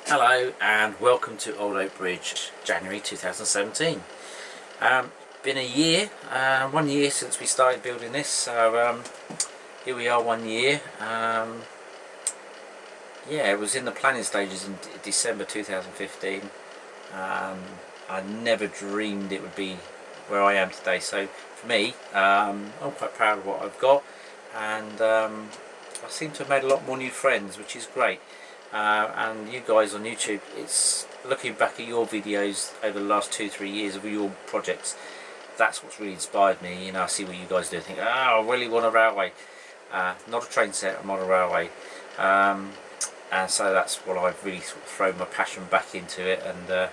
Hello and welcome to Old Oak Bridge, January 2017. Been a year, 1 year since we started building this, so here we are 1 year. Yeah, it was in the planning stages in December 2015. I never dreamed it would be where I am today, so for me, I'm quite proud of what I've got, and I seem to have made a lot more new friends, which is great. And you guys on YouTube, it's looking back at your videos over the last 2-3 years of your projects, that's what's really inspired me. You know, I see what you guys do, think, I really want a railway, not a train set, I want a railway, and so that's what I've really sort of thrown my passion back into it, and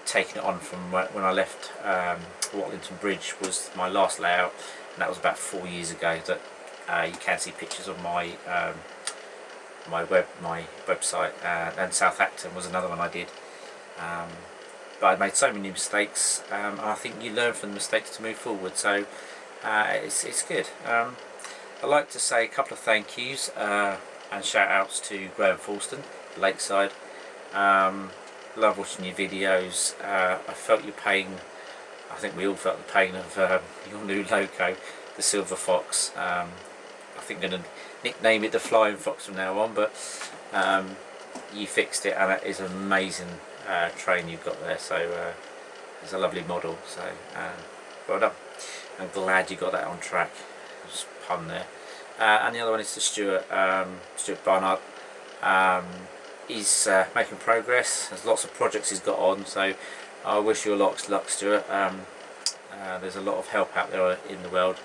taken it on from when I left. Watlington Bridge was my last layout, and that was about 4 years ago. That you can see pictures of my my website, and Southampton was another one I did, but I made so many mistakes, and I think you learn from the mistakes to move forward, so it's good. I'd like to say a couple of thank yous and shout outs to Graham Falston, Lakeside. Love watching your videos. I felt your pain, I think we all felt the pain of your new Loco, the Silver Fox. I think I'm going to nickname it the Flying Fox from now on, but you fixed it, and it is an amazing train you've got there, so it's a lovely model, so well done. I'm glad you got that on track. There's a pun there. And the other one is to Stuart Barnard. He's making progress. There's lots of projects he's got on, so I wish you a lot of luck, Stuart. There's a lot of help out there in the world,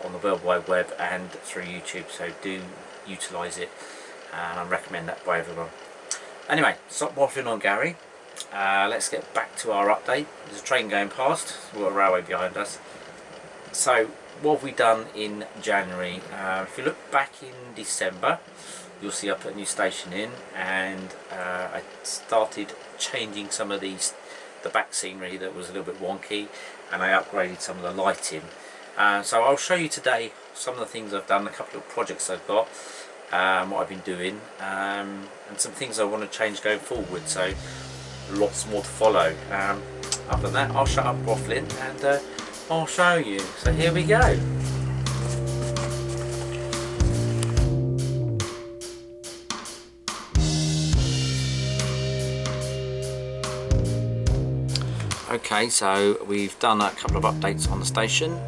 on the World Wide Web and through YouTube, so do utilise it, and I recommend that by everyone. Anyway, stop waffling on, Gary. Let's get back to our update. There's a train going past, we've got a railway behind us. So what have we done in January? If you look back in December, you'll see I put a new station in, and I started changing some of the back scenery that was a little bit wonky, and I upgraded some of the lighting. So I'll show you today some of the things I've done, a couple of projects I've got, what I've been doing, and some things I want to change going forward, so lots more to follow. Other than that, I'll shut up waffling and I'll show you. So here we go. Okay, so we've done a couple of updates on the station.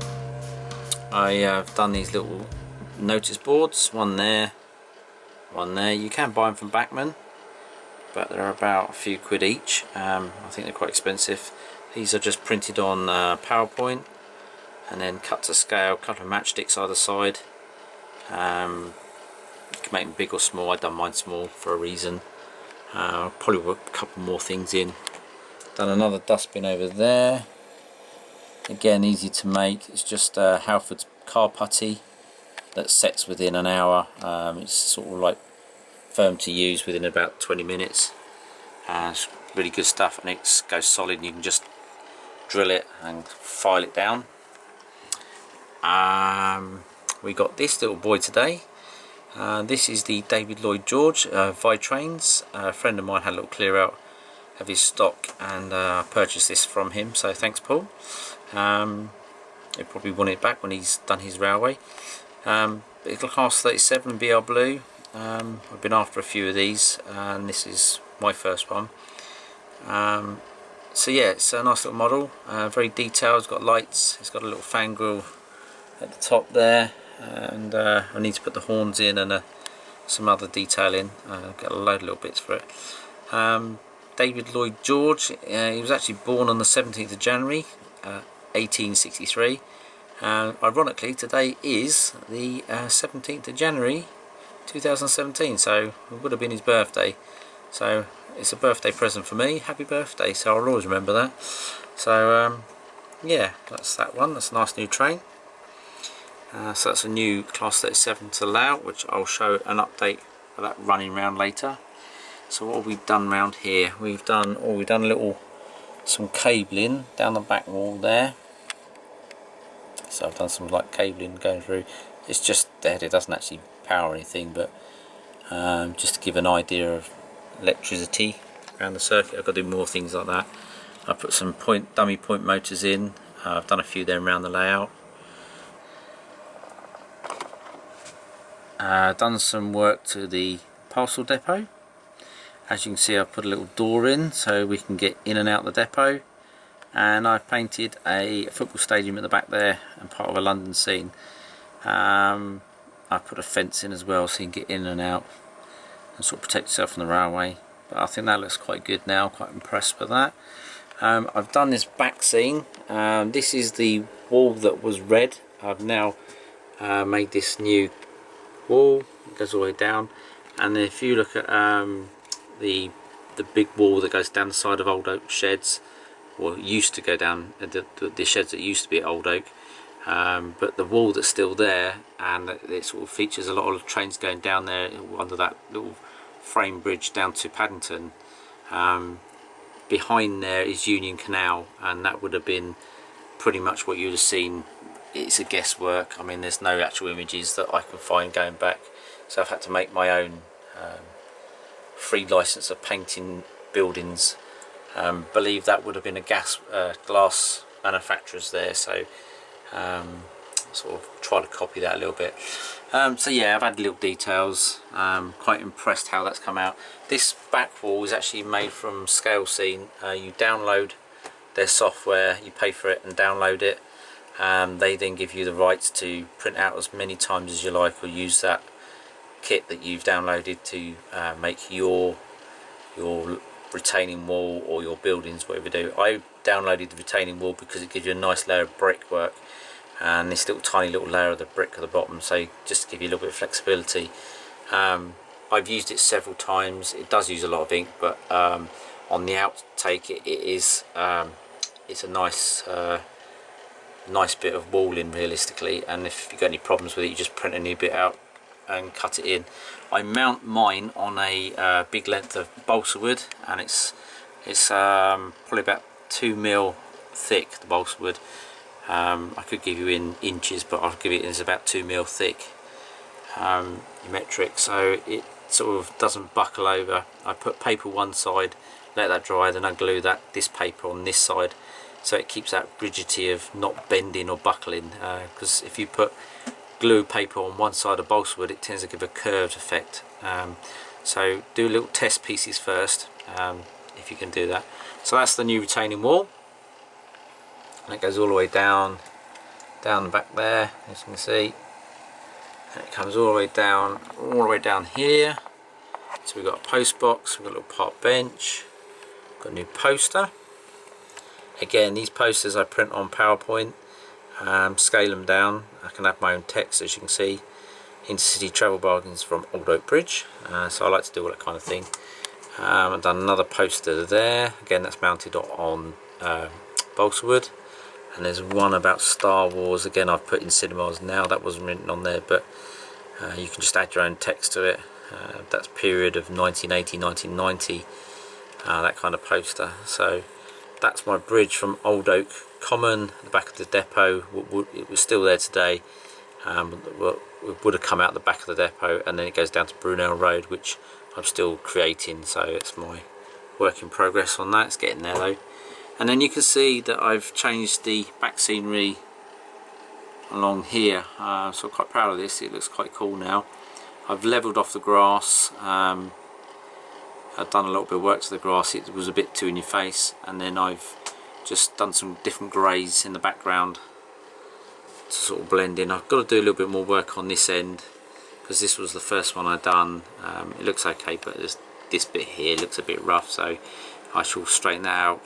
I have done these little notice boards, one there, one there. You can buy them from Bagnal, but they're about a few quid each. I think they're quite expensive. These are just printed on PowerPoint and then cut to scale, couple of matchsticks either side. You can make them big or small. I've done mine small for a reason. I'll probably put a couple more things in. Done another dustbin over there. Again, easy to make. It's just Halford's car putty that sets within an hour. It's sort of like firm to use within about 20 minutes. It's really good stuff, and it goes solid, and you can just drill it and file it down. We got this little boy today. This is the David Lloyd George Vitrains. A friend of mine had a little clear out of his stock, and I purchased this from him, so thanks, Paul. He'll probably want it back when he's done his railway. It's a class 37 BR Blue. I've been after a few of these, and this is my first one. So yeah, it's a nice little model, very detailed. It's got lights, it's got a little fan grille at the top there, and I need to put the horns in and some other detail in. Got a load of little bits for it. David Lloyd George, he was actually born on the 17th of January 1863. Ironically, today is the 17th of January 2017, so it would have been his birthday. So it's a birthday present for me. Happy birthday, so I'll always remember that. So yeah, that's that one. That's a nice new train. So that's a new class 37 to layout, which I'll show an update of that running round later. So what have we done round here? We've done some cabling down the back wall there. So I've done some like cabling going through. It's just dead, it doesn't actually power anything, but just to give an idea of electricity around the circuit. I've got to do more things like that. I put some dummy point motors in. I've done a few there around the layout. Done some work to the parcel depot. As you can see, I've put a little door in so we can get in and out the depot, and I've painted a football stadium at the back there and part of a London scene. I've put a fence in as well so you can get in and out and sort of protect yourself from the railway. But I think that looks quite good now, quite impressed with that. I've done this back scene. This is the wall that was red. I've now made this new wall. It goes all the way down, and if you look at the big wall that goes down the side of Old Oak sheds, or used to go down the sheds that used to be at Old Oak, but the wall that's still there, and it sort of features a lot of trains going down there under that little frame bridge down to Paddington. Behind there is Union Canal, and that would have been pretty much what you'd have seen. It's a guesswork. I mean, there's no actual images that I can find going back, so I've had to make my own free license of painting buildings. Believe that would have been a glass manufacturers there, so sort of try to copy that a little bit. So yeah, I've had little details. Quite impressed how that's come out. This back wall is actually made from Scale Scene. You download their software, you pay for it and download it. They then give you the rights to print out as many times as you like, or use that kit that you've downloaded to make your retaining wall or your buildings, whatever you do. I downloaded the retaining wall because it gives you a nice layer of brickwork and this little tiny little layer of the brick at the bottom, so just to give you a little bit of flexibility. I've used it several times. It does use a lot of ink, but on the outtake it's a nice nice bit of walling realistically, and if you've got any problems with it, you just print a new bit out and cut it in. I mount mine on a big length of balsa wood, and it's probably about 2 mil thick, the balsa wood. I could give you in inches, but I'll give it as about 2 mil thick, metric, so it sort of doesn't buckle over. I put paper one side, let that dry, then I glue this paper on this side, so it keeps that rigidity of not bending or buckling, because if you put glue paper on one side of balsa wood, it tends to give a curved effect. So do little test pieces first, if you can do that. So that's the new retaining wall, and it goes all the way down the back there, as you can see, and it comes all the way down here. So we've got a post box, we've got a little park bench, got a new poster. Again, these posters I print on PowerPoint, scale them down. I can add my own text, as you can see. Intercity travel bargains from Old Oak Bridge, so I like to do all that kind of thing. I've done another poster there, again that's mounted on balsa wood, and there's one about Star Wars, again I've put in cinemas now, that wasn't written on there, but you can just add your own text to it. That's period of 1980, 1990, that kind of poster. So that's my bridge from Old Oak Common, the back of the depot. It was still there today. It would have come out the back of the depot, and then it goes down to Brunel Road, which I'm still creating, so it's my work in progress on that. It's getting there though. And then you can see that I've changed the back scenery along here, so I'm quite proud of this. It looks quite cool now. I've levelled off the grass. I've done a little bit of work to the grass. It was a bit too in your face, and then I've just done some different greys in the background to sort of blend in. I've got to do a little bit more work on this end because this was the first one I've done. It looks okay, but there's this bit here looks a bit rough, so I shall straighten that out,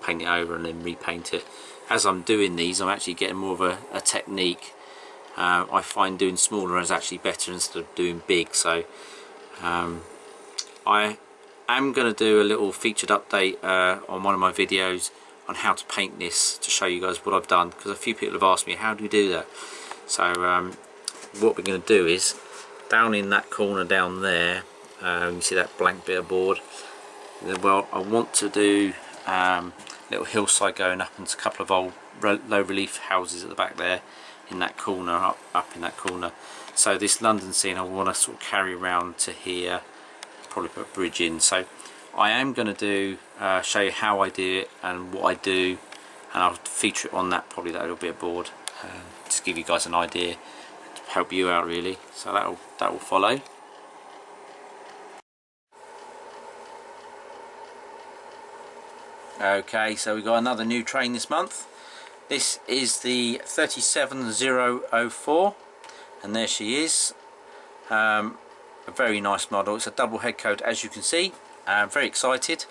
paint it over, and then repaint it. As I'm doing these, I'm actually getting more of a technique. I find doing smaller is actually better instead of doing big, so I am going to do a little featured update on one of my videos on how to paint this, to show you guys what I've done, because a few people have asked me how do you do that. So what we're going to do is, down in that corner down there, you see that blank bit of board, well I want to do a little hillside going up into a couple of old low relief houses at the back there in that corner, up in that corner. So this London scene I want to sort of carry around to here, probably put a bridge in. So I am going to do show you how I do it and what I do, and I'll feature it on that, probably that little bit of board, just give you guys an idea, to help you out really. So that will follow. Okay, so we've got another new train this month. This is the 37004, and there she is. A very nice model. It's a double head code, as you can see. I'm very excited.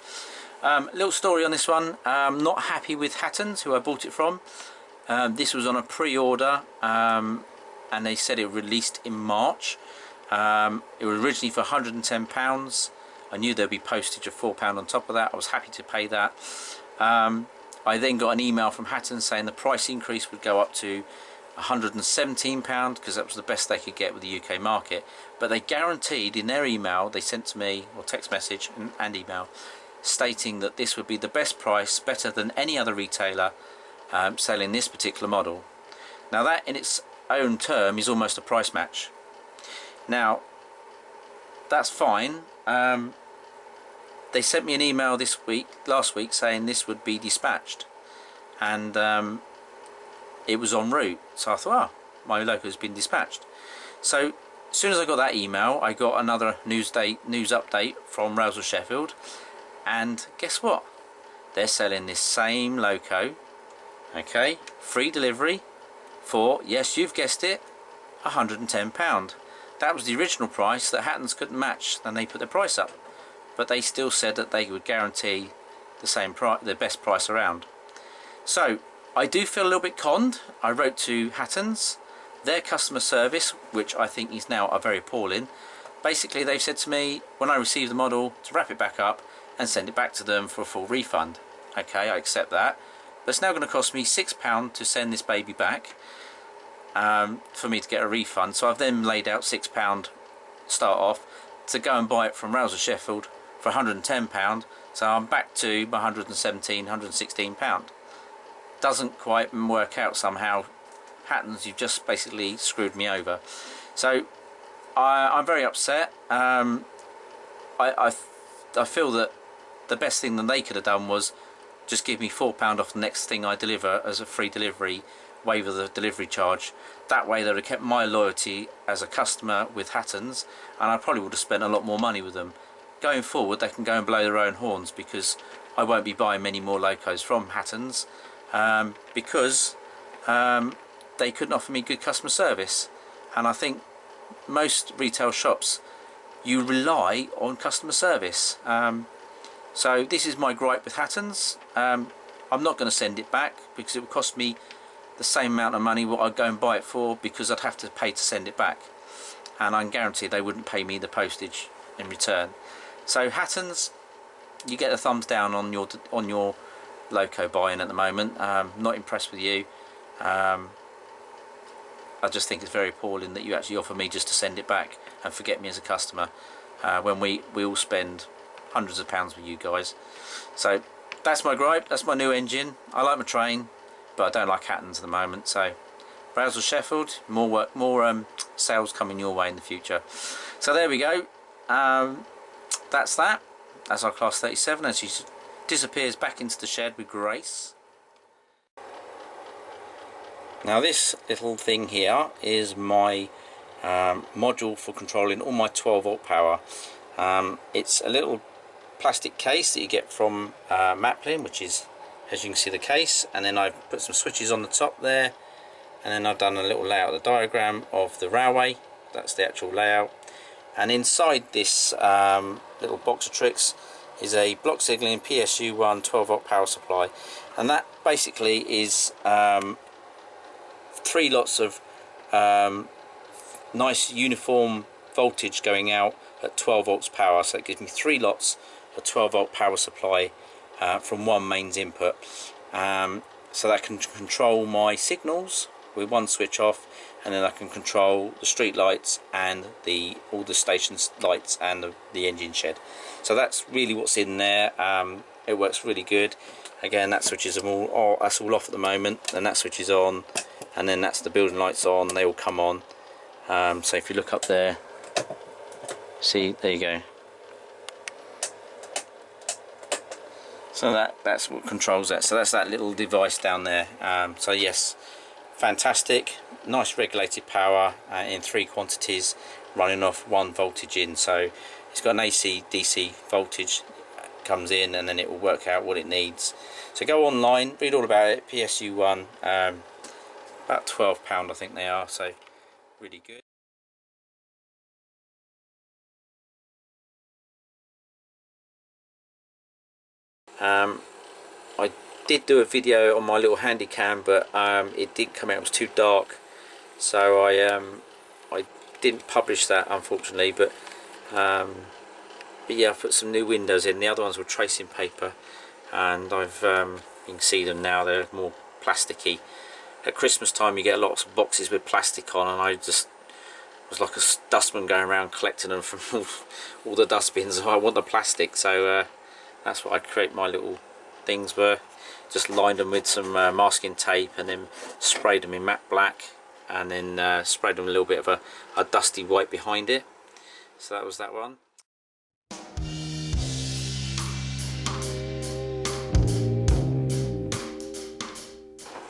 Little story on this one. Not happy with Hatton's, who I bought it from. This was on a pre-order, and they said it released in March. It was originally for £110. I knew there'd be postage of £4 on top of that. I was happy to pay that. I then got an email from Hatton's saying the price increase would go up to £117, because that was the best they could get with the UK market. But they guaranteed in their email they sent to me, or text message and email, stating that this would be the best price, better than any other retailer selling this particular model. Now that in its own term is almost a price match. Now that's fine. They sent me an email last week saying this would be dispatched, and it was en route. So I thought, oh, my Loco's been dispatched. So as soon as I got that email, I got another news update from Rouse of Sheffield, and guess what? They're selling this same Loco, okay, free delivery for, yes, you've guessed it, £110. That was the original price that Hatton's couldn't match, then they put the price up. But they still said that they would guarantee the same price, the best price around. So I do feel a little bit conned. I wrote to Hatton's, their customer service, which I think is now very appalling. Basically, they've said to me when I receive the model to wrap it back up and send it back to them for a full refund. Okay, I accept that. But it's now going to cost me £6 to send this baby back, for me to get a refund. So I've then laid out £6 start off to go and buy it from Rouse of Sheffield for £110. So I'm back to my £117, £116. Doesn't quite work out somehow. Hatton's, you've just basically screwed me over. So I'm very upset. I feel that the best thing that they could have done was just give me £4 off the next thing I deliver as a free delivery, waiver the delivery charge. That way they would have kept my loyalty as a customer with Hatton's, and I probably would have spent a lot more money with them. Going forward, they can go and blow their own horns, because I won't be buying many more Locos from Hatton's, because they couldn't offer me good customer service. And I think most retail shops, you rely on customer service. So this is my gripe with Hatton's. I'm not going to send it back, because it would cost me the same amount of money what I'd go and buy it for, because I'd have to pay to send it back, and I'm guaranteed they wouldn't pay me the postage in return. So Hatton's, you get a thumbs down on your Loco buying at the moment. Not impressed with you. I just think it's very appalling that you actually offer me just to send it back and forget me as a customer, when we all spend hundreds of pounds with you guys. So that's my gripe. That's my new engine. I like my train, but I don't like Hatton's at the moment. So Rouse of Sheffield, more work, more sales coming your way in the future. So there we go. That's that. That's our Class 37 as she disappears back into the shed with grace. Now this little thing here is my module for controlling all my 12 volt power. It's a little plastic case that you get from Maplin, which is, as you can see, the case, and then I've put some switches on the top there, and then I've done a little layout, the diagram of the railway. That's the actual layout, and inside this little box of tricks is a block signaling PSU1 12 volt power supply, and that basically is 3 lots of nice uniform voltage going out at 12 volts power. So it gives me 3 lots of 12 volt power supply from one mains input, so that can control my signals with one switch off, and then I can control the street lights and all the station lights and the engine shed. So that's really what's in there. It works really good. Again, that switches them all. That's all off at the moment, and that switch is on, and then that's the building lights on. They all come on. So if you look up there, see, there you go. So that's what controls that. So that's that little device down there. So yes, fantastic, nice regulated power in 3 quantities, running off 1 voltage in. So it's got an AC DC voltage comes in, and then it will work out what it needs. So go online, read all about it. PSU1, about £12 I think they are, so really good. I did do a video on my little handy cam, but it did come out, it was too dark, so I didn't publish that unfortunately. But yeah, I've put some new windows in. The other ones were tracing paper, and I've you can see them now, they're more plasticky. At Christmas time you get lots of boxes with plastic on, and I just was like a dustman going around collecting them from all the dustbins. I want the plastic, so that's what I create my little things were. Just lined them with some masking tape, and then sprayed them in matte black, and then sprayed them a little bit of a dusty white behind it. So that was that one.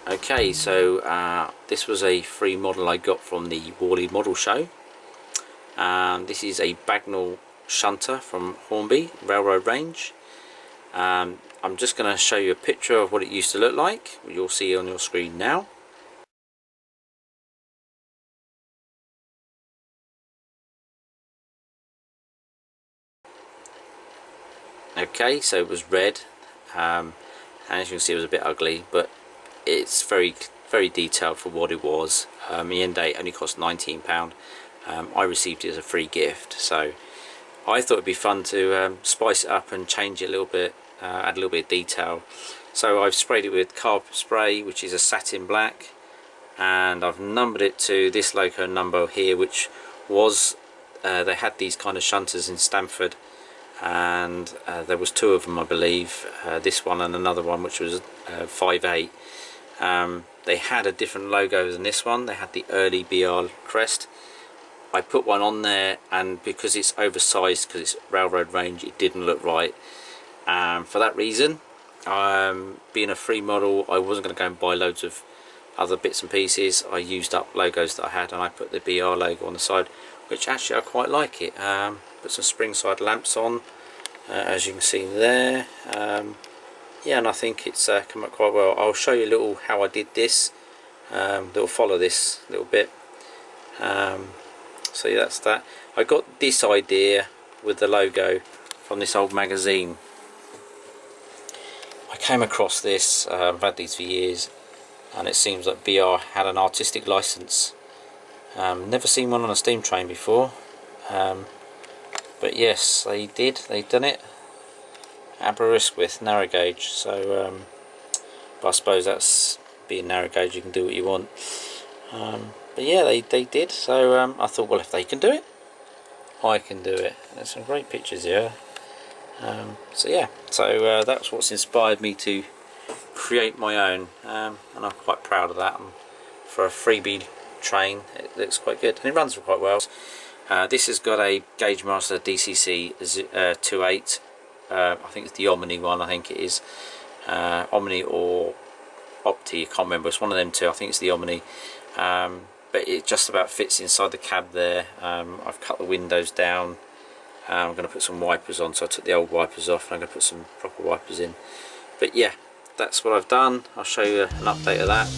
Okay, so this was a free model I got from the Worley Model Show. This is a Bagnal shunter from Hornby Railroad Range. I'm just going to show you a picture of what it used to look like. You'll see on your screen now. Okay, so it was red, and as you can see it was a bit ugly, but it's very detailed for what it was. The end date only cost £19. I received it as a free gift, so I thought it'd be fun to spice it up and change it a little bit, add a little bit of detail. So I've sprayed it with carpet spray, which is a satin black, and I've numbered it to this Loco number here, which was they had these kind of shunters in Stamford, and there was 2 of them I believe, this one and another one which was 5.8. They had a different logo than this one. They had the early BR crest. I put one on there, and because it's oversized, because it's railroad range, it didn't look right. For that reason, being a free model, I wasn't going to go and buy loads of other bits and pieces. I used up logos that I had, and I put the BR logo on the side, which actually I quite like it. Put some spring side lamps on, as you can see there. Yeah, and I think it's come up quite well. I'll show you a little how I did this. That'll follow this little bit. So yeah, that's that. I got this idea with the logo from this old magazine. I came across this, I've had these for years, and it seems like BR had an artistic license. Never seen one on a steam train before, but yes, they did. They've done it. Aberystwyth narrow gauge. So, but I suppose that's being narrow gauge. You can do what you want. But yeah, they did. So I thought, well, if they can do it, I can do it. There's some great pictures here. So yeah, so that's what's inspired me to create my own, and I'm quite proud of that. And for a freebie train, it looks quite good, and it runs quite well. This has got a Gauge Master DCC 2.8. I think it's the Omni one. I think it is Omni or Opti. I can't remember. It's one of them two. I think it's the Omni. But it just about fits inside the cab there. I've cut the windows down. I'm going to put some wipers on, so I took the old wipers off, and I'm going to put some proper wipers in. But yeah, that's what I've done. I'll show you an update of that.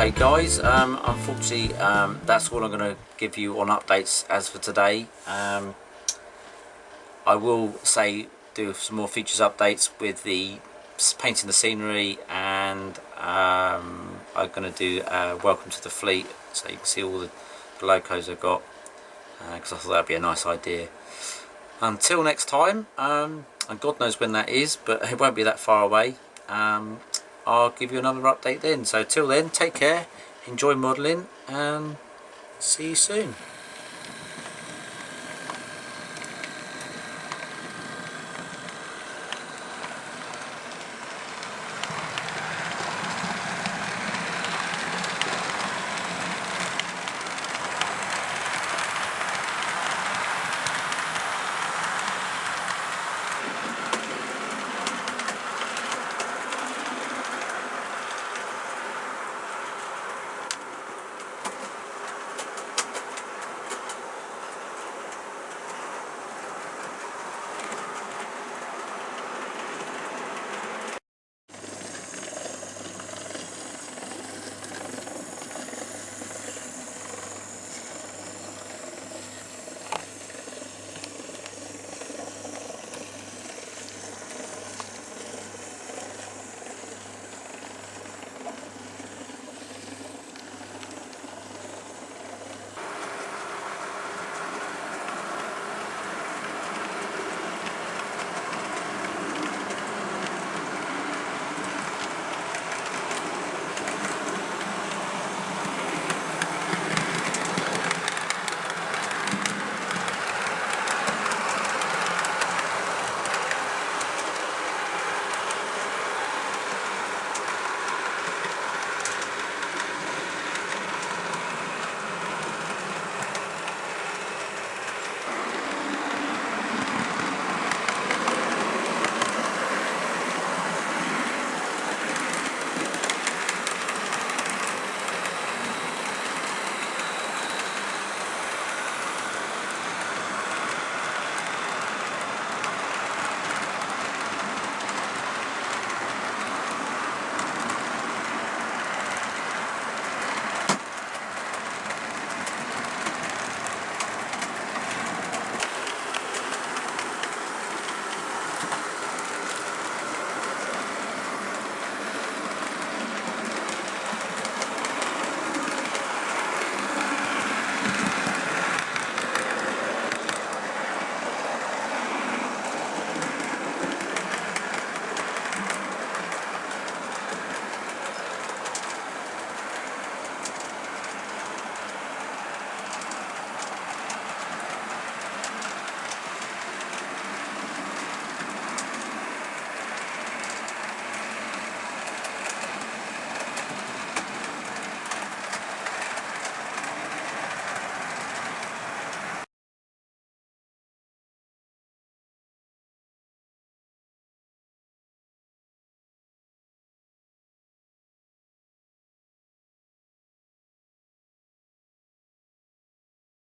Okay guys, unfortunately that's all I'm going to give you on updates as for today. I will do some more features updates with the painting the scenery, and I'm going to do welcome to the fleet, so you can see all the locos I've got, because I thought that'd be a nice idea. Until next time, and God knows when that is, but it won't be that far away. I'll give you another update then. So till then, take care, enjoy modelling, and see you soon.